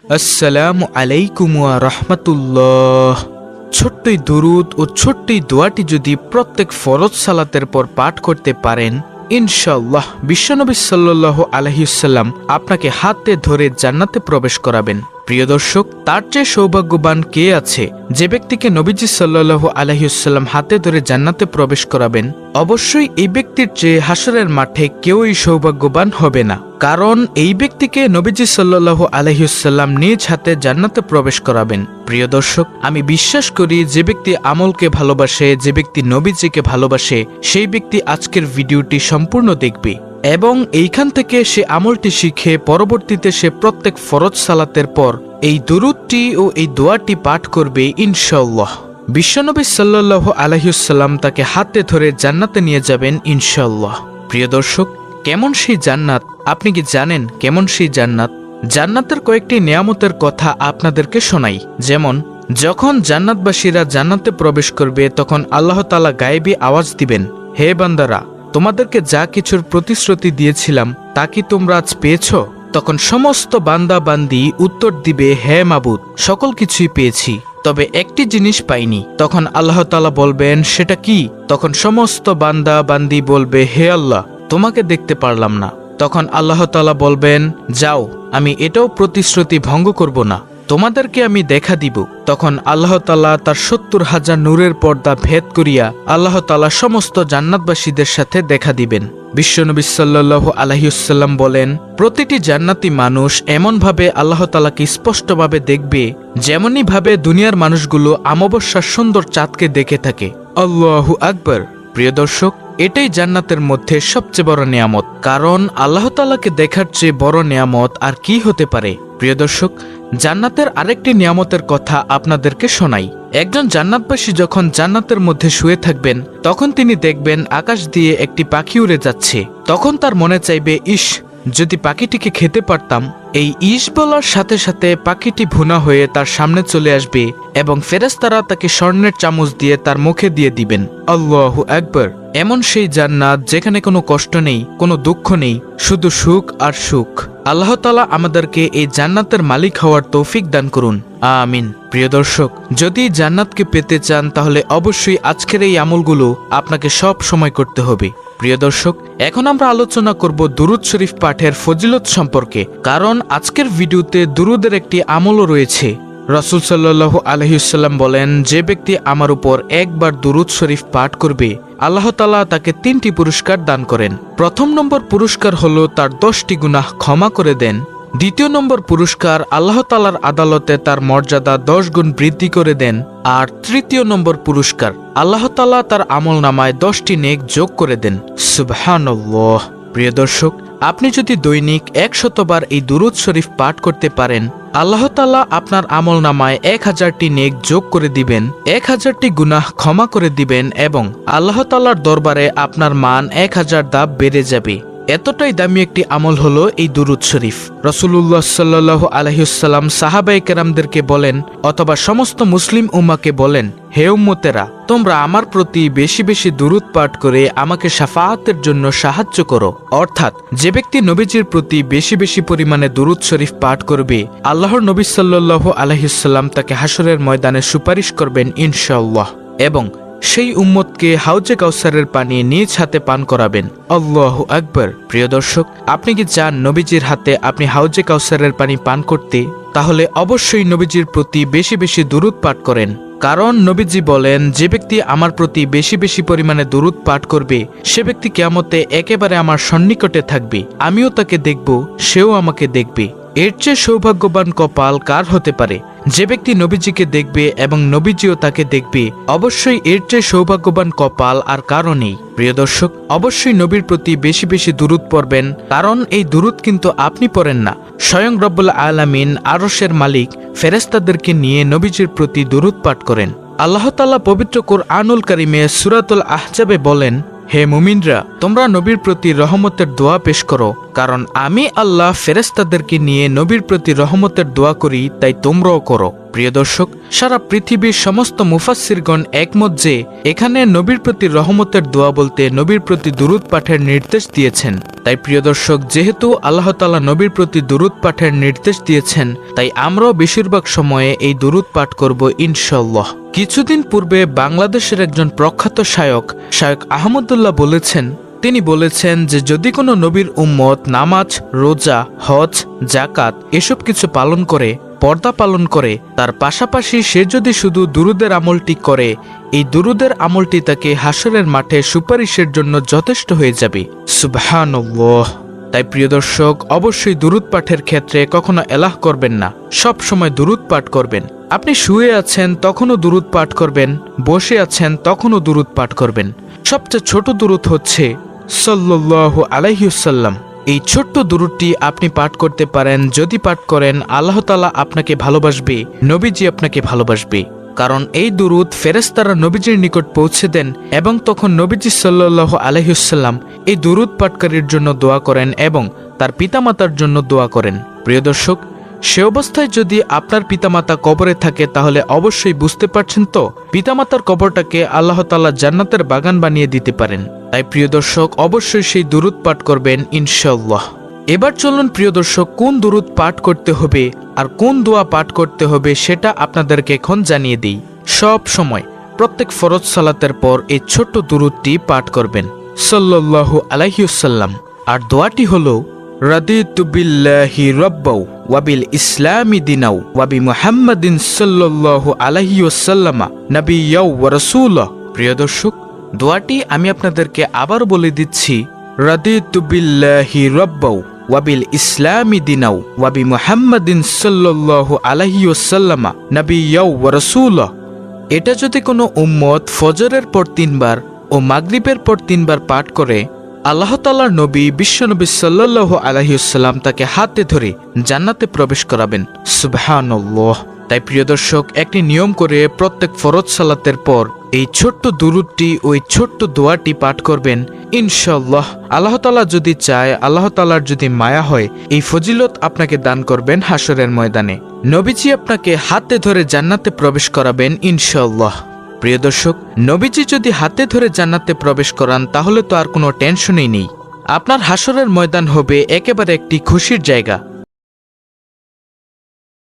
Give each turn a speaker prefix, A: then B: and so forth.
A: আসসালামু আলাইকুম ওয়া রাহমাতুল্লাহ। ছোট্টই দুরুদ ও ছোট্টই দোয়াটি যদি প্রত্যেক ফরজ সালাতের পর পাঠ করতে পারেন, ইনশাআল্লাহ বিশ্বনবী সাল্লাল্লাহু আলাইহি ওয়াসাল্লাম আপনাকে হাতে ধরে জান্নাতে প্রবেশ করাবেন। প্রিয় দর্শক, তার চেয়ে সৌভাগ্যবান কে আছে যে ব্যক্তিকে নবীজি সাল্লাল্লাহু আলাইহি ওয়াসাল্লাম হাতে ধরে জান্নাতে প্রবেশ করাবেন? অবশ্যই এই ব্যক্তির চেয়ে হাসরের মাঠে কেউই সৌভাগ্যবান হবে না, কারণ এই ব্যক্তিকে নবীজি সাল্লাল্লাহু আলাইহি ওয়াসাল্লাম নিজ হাতে জান্নাতে প্রবেশ করাবেন। প্রিয় দর্শক, আমি বিশ্বাস করি যে ব্যক্তি আমলকে ভালোবাসে, যে ব্যক্তি নবীজিকে ভালোবাসে, সেই ব্যক্তি আজকের ভিডিওটি সম্পূর্ণ দেখবে এবং এইখান থেকে সে আমলটি শিখে পরবর্তীতে সে প্রত্যেক ফরজ সালাতের পর এই দুরূদটি ও এই দোয়াটি পাঠ করবে ইনশাআল্লাহ। বিশ্বনবী সাল্লাল্লাহু আলাইহি ওয়াসাল্লাম তাকে হাতে ধরে জান্নাতে নিয়ে যাবেন ইনশাআল্লাহ। প্রিয় দর্শক, কেমন সেই জান্নাত আপনি কি জানেন? কেমন সেই জান্নাত? জান্নাতের কয়েকটি নিয়ামতের কথা আপনাদেরকে শোনাই। যেমন, যখন জান্নাতবাসীরা জান্নাতে প্রবেশ করবে তখন আল্লাহ তাআলা গায়েবী আওয়াজ দিবেন, হে বান্দারা, তোমাদেরকে যা কিছুর প্রতিশ্রুতি দিয়েছিলাম তা কি তোমরা আজ পেয়েছ? তখন সমস্ত বান্দা বান্দি উত্তর দিবে, হে মাবুদ, সকল কিছুই পেয়েছি, তবে একটি জিনিস পাইনি। তখন আল্লাহ তাআলা বলবেন, সেটা কি? তখন সমস্ত বান্দা বান্দি বলবে, হে আল্লাহ, তোমাকে দেখতে পারলাম না। তখন আল্লাহ তাআলা বলবেন, যাও, আমি এটাও প্রতিশ্রুতি ভঙ্গ করব না, তোমাদেরকে আমি দেখা দিব। তখন আল্লাহ তাআলা তার ৭০,০০০ নূরের পর্দা ভেদ করিয়া আল্লাহ তাআলা সমস্ত জান্নাতবাসীদের সাথে দেখা দিবেন। বিশ্বনবী সাল্লাল্লাহু আলাইহি ওয়াসাল্লাম বলেন, প্রতিটি জান্নাতি মানুষ এমনভাবে আল্লাহ তাআলাকে স্পষ্টভাবে দেখবে যেমনই ভাবে দুনিয়ার মানুষগুলো অমাবস্যার সুন্দর চাঁদকে দেখে থাকে। আল্লাহু আকবার। প্রিয় দর্শক, এটাই জান্নাতের মধ্যে সবচেয়ে বড় নিয়ামত, কারণ আল্লাহ তাআলাকে দেখার চেয়ে বড় নিয়ামত আর কি হতে পারে? প্রিয় দর্শক, জান্নাতের আরেকটি নিয়ামতের কথা আপনাদেরকে শোনাই। একজন জান্নাতবাসী যখন জান্নাতের মধ্যে শুয়ে থাকবেন তখন তিনি দেখবেন আকাশ দিয়ে একটি পাখি উড়ে যাচ্ছে। তখন তার মনে চাইবে, ইস, যদি পাখিটিকে খেতে পারতাম। এই ইস বলার সাথে সাথে পাখিটি ভুনা হয়ে তার সামনে চলে আসবে এবং ফেরেশতারা তাকে স্বর্ণের চামচ দিয়ে তার মুখে দিয়ে দিবেন। আল্লাহু আকবার। এমন সেই জান্নাত যেখানে কোনো কষ্ট নেই, কোনো দুঃখ নেই, শুধু সুখ আর সুখ। আল্লাহ তাআলা আমাদেরকে এই জান্নাতের মালিক হওয়ার তৌফিক দান করুন, আমিন। প্রিয় দর্শক, যদি জান্নাতকে পেতে চান তাহলে অবশ্যই আজকের এই আমলগুলো আপনাকে সব সময় করতে হবে। প্রিয় দর্শক, এখন আমরা আলোচনা করব দুরুদ শরীফ পাঠের ফজিলত সম্পর্কে, কারণ আজকের ভিডিওতে দুরুদের একটি আমলও রয়েছে। রাসূল সাল্লাল্লাহু আলাইহি ওয়াসাল্লাম বলেন, যে ব্যক্তি আমার উপর একবার দুরুদ শরীফ পাঠ করবে আল্লাহ তাআলা তাকে 3টি পুরস্কার দান করেন। প্রথম নম্বর পুরস্কার হলো তার 10টি গুনাহ ক্ষমা করে দেন। দ্বিতীয় নম্বর পুরস্কার, আল্লাহ তাআলার আদালতে তার মর্যাদা 10 গুণ বৃদ্ধি করে দেন। আর তৃতীয় নম্বর পুরস্কার, আল্লাহ তাআলা তার আমলনামায় 10টি নেক যোগ করে দেন। সুবহানাল্লাহ। প্রিয় দর্শক, আপনি যদি দৈনিক 100 বার এই দুরুদ শরীফ পাঠ করতে পারেন, আল্লাহ তাআলা আপনার আমলনামায় 1000টি নেক যোগ করে দিবেন, 1000টি গুনাহ ক্ষমা করে দিবেন এবং আল্লাহ তাআলার দরবারে আপনার মান 1000 ধাপ বেড়ে যাবে। এতটাই দামি একটি আমল হলো এই দুরুদ শরীফ। রাসূলুল্লাহ সাল্লাল্লাহু আলাইহি ওয়াসাল্লাম সাহাবায়ে কেরামদেরকে বলেন অথবা সমস্ত মুসলিম উম্মাহকে বলেন, হে উম্মতেরা, তোমরা আমার প্রতি বেশি বেশি দুরুদ পাঠ করে আমাকে শাফাআতের জন্য সাহায্য করো। অর্থাৎ যে ব্যক্তি নবীজির প্রতি বেশি বেশি পরিমাণে দুরুদ শরীফ পাঠ করবে, আল্লাহর নবী সাল্লাল্লাহু আলাইহি ওয়াসাল্লাম তাকে হাসরের ময়দানে সুপারিশ করবেন ইনশাআল্লাহ এবং সেই উম্মতকে হাউজে কাউসারের পানি নিজ হাতে পান করাবেন। আল্লাহু আকবার। প্রিয় দর্শক, আপনি কি চান নবীজির হাতে আপনি হাউজে কাউসারের পানি পান করতে? তাহলে অবশ্যই নবীজির প্রতি বেশি বেশি দুরুদ পাঠ করেন, কারণ নবীজি বলেন, যে ব্যক্তি আমার প্রতি বেশি বেশি পরিমাণে দুরুদ পাঠ করবে সে ব্যক্তি কিয়ামতে একেবারে আমার সন্নিকটে থাকবে, আমিও তাকে দেখব, সেও আমাকে দেখবে। এর চেয়ে সৌভাগ্যবান কপাল কার হতে পারে? যে ব্যক্তি নবীজিকে দেখবে এবং নবীজিও তাকে দেখবে, অবশ্যই এর চেয়ে সৌভাগ্যবান কপাল আর কারও নেই। প্রিয় দর্শক, অবশ্যই নবীর প্রতি বেশি বেশি দুরুদ পড়বেন, কারণ এই দুরুদ কিন্তু আপনি পড়েন না, স্বয়ং রব্বুল আলামিন আরশের মালিক ফেরেশতাদেরকে নিয়ে নবীজির প্রতি দুরুদ পাঠ করেন। আল্লাহ তাআলা পবিত্র কুরআনুল কারীমে সূরাতুল আহজাবে বলেন, হে মুমিনরা, তোমরা নবীর প্রতি রহমতের দোয়া পেশ করো, কারণ আমি আল্লাহ ফেরেশতাদেরকে নিয়ে নবীর প্রতি রহমতের দোয়া করি, তাই তোমরাও করো। প্রিয় দর্শক, সারা পৃথিবীর সমস্ত মুফাসসিরগণ একমত যে এখানে নবীর প্রতি রহমতের দোয়া বলতে নবীর প্রতি দুরূদ পাঠের নির্দেশ দিয়েছেন। তাই প্রিয় দর্শক, যেহেতু আল্লাহ তাআলা নবীর প্রতি দুরূদ পাঠের নির্দেশ দিয়েছেন, তাই আমরাও বেশিরভাগ সময়ে এই দুরূদ পাঠ করব ইনশাআল্লাহ। কিছুদিন পূর্বে বাংলাদেশের একজন প্রখ্যাত শায়খ আহমদুল্লাহ তিনি বলেছেন যে যদি কোনো নবীর উম্মত নামাজ, রোজা, হজ, জাকাত এসব কিছু পালন করে, পর্দা পালন করে, তার পাশাপাশি সে যদি শুধু দুরূদের আমলটি করে, এই দুরূদের আমলটি তাকে হাশরের মাঠে সুপারিশের জন্য যথেষ্ট হয়ে যাবে। সুবহানাল্লাহ। তাই প্রিয় দর্শক, অবশ্যই দুরূদ পাঠের ক্ষেত্রে কখনো এলাহ করবেন না, সব সময় দুরূদ পাঠ করবেন। আপনি শুয়ে আছেন তখনও দুরূদ পাঠ করবেন, বসে আছেন তখনও দুরূদ পাঠ করবেন। সবচেয়ে ছোট দুরূদ হচ্ছে সাল্লাল্লাহু আলাইহি ওয়াসাল্লাম। এই ছোট্ট দুরূদটি আপনি পাঠ করতে পারেন। যদি পাঠ করেন, আল্লাহ তাআলা আপনাকে ভালোবাসবে, নবীজি আপনাকে ভালোবাসবে। কারণ এই দুরূদ ফেরেশতারা নবীজির নিকট পৌঁছে দেন এবং তখন নবীজি সাল্লাল্লাহু আলাইহি ওয়াসাল্লাম এই দুরূদ পাঠকারীর জন্য দোয়া করেন এবং তার পিতামাতার জন্য দোয়া করেন। প্রিয় দর্শক, সে অবস্থায় যদি আপনার পিতামাতা কবরে থাকে, তাহলে অবশ্যই বুঝতে পারছেন তো, পিতামাতার কবরটাকে আল্লাহ তাআলা জান্নাতের বাগান বানিয়ে দিতে পারেন। তাই প্রিয় দর্শক, অবশ্যই সেই দুরূদ পাঠ করবেন ইনশাআল্লাহ। এবার চলুন প্রিয় দর্শক, কোন দুরূদ পাঠ করতে হবে আর কোন দোয়া পাঠ করতে হবে সেটা আপনাদেরকে এখন জানিয়ে দিই। সব সময় প্রত্যেক ফরজ সালাতের পর এই ছোট্ট দুরূদটি পাঠ করবেন, সাল্লাল্লাহু আলাইহি ওয়াসাল্লাম। আর দোয়াটি হলো রাদিতু বিল্লাহি রাব্বাও ওয়া বিল ইসলামি দিনাও ওয়া বি মুহাম্মাদিন সাল্লাল্লাহু আলাইহি ওয়াসাল্লাম নাবিয়্যাও ওয়া রাসূলা। প্রিয় দর্শক, দোয়াটি আমি আপনাদেরকে আবার বলে দিচ্ছি, রাদিতু বিল্লাহি রাব্বাও ওয়া বিল ইসলামি দিনাও ওয়া বি মুহাম্মাদিন সাল্লাল্লাহু আলাইহি ওয়াসাল্লাম নাবিয়্যাও ওয়া রাসূলা। এটা যদি কোনো উম্মত ফজরের পর 3 বার ও মাগরিবের পর 3 বার পাঠ করে, আল্লাহ তাআলার নবী বিশ্বনবী সাল্লাল্লাহু আলাইহি ওয়াসাল্লাম তাকে হাতে ধরে জান্নাতে প্রবেশ করাবেন। সুবহানাল্লাহ। তাই প্রিয় দর্শক, একটি নিয়ম করে প্রত্যেক ফরজ সালাতের পর এই ছোট্ট দুরূদটি, ওই ছোট্ট দোয়াটি পাঠ করবেন ইনশাআল্লাহ। আল্লাহ তাআলা যদি চায়, আল্লাহ তাআলার যদি মায়া হয়, এই ফজিলত আপনাকে দান করবেন হাশরের ময়দানে। নবীজি আপনাকে হাতে ধরে জান্নাতে প্রবেশ করাবেন ইনশাআল্লাহ। প্রিয় দর্শক, নবীজি যদি হাতে ধরে জান্নাতে প্রবেশ করান, তাহলে তো আর কোনো টেনশনই নেই। আপনার হাশরের ময়দান হবে একেবারে একটি খুশির জায়গা।